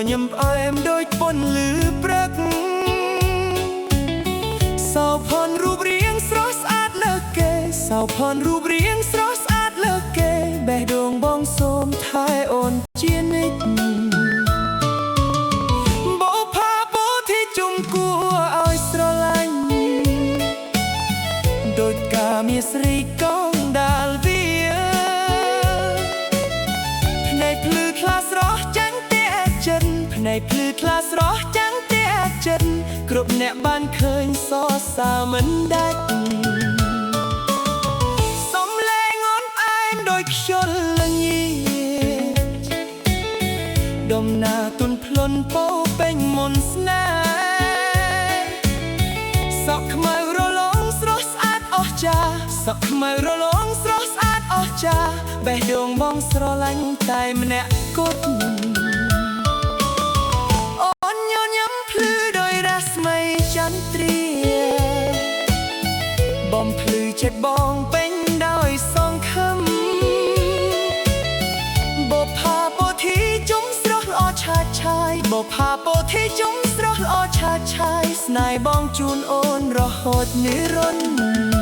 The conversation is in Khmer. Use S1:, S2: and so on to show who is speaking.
S1: ញឹមផ្អែមដូចពន្លឺព្រឹកសោភ័ណរូបរាងស្រស់ស្អាតលើកគេសោភ័ណរូបរាងស្រស់ស្អាតលើកគេបេះដូងបងសូមថែអូនជានិច្ចបុប្ផាបុធីជុំគួរឲ្យស្រឡាញ់ដូចកាមាស្រីកងដាល់វាភ្នែកភ្លឺថ្លាស្រស់ចាំងភ្នែកភ្លឺថ្លាស្រស់ចាំងទាក់ចិត្តគ្រប់អ្នកបានឃើញសរសើរមិនដាច់សំឡេងអូនផ្អែមដូចខ្យល់ល្ងាចដំណើរទុនភ្លន់ពោពេញមន្តស្នេហ៍សក់ខ្មៅរលោងស្រស់ស្អាតអស្ចារ្យសក់ខ្មៅរលោងស្រស់ស្អាតអស្ចារ្យបេះដូងបងស្រឡាញ់តែម្នាក់គត់ចន្ទ្រាបំភ្លឺចិត្តបងពេញដោយសង្ឃឹមបុប្ផាពោធិជុំស្រស់ល្អឆើតឆាយបុប្ផាពោធិជុំស្រស់ល្អឆើតឆាយស្នេហ៍បងជូនអូនរហូតនិរន្តរ៍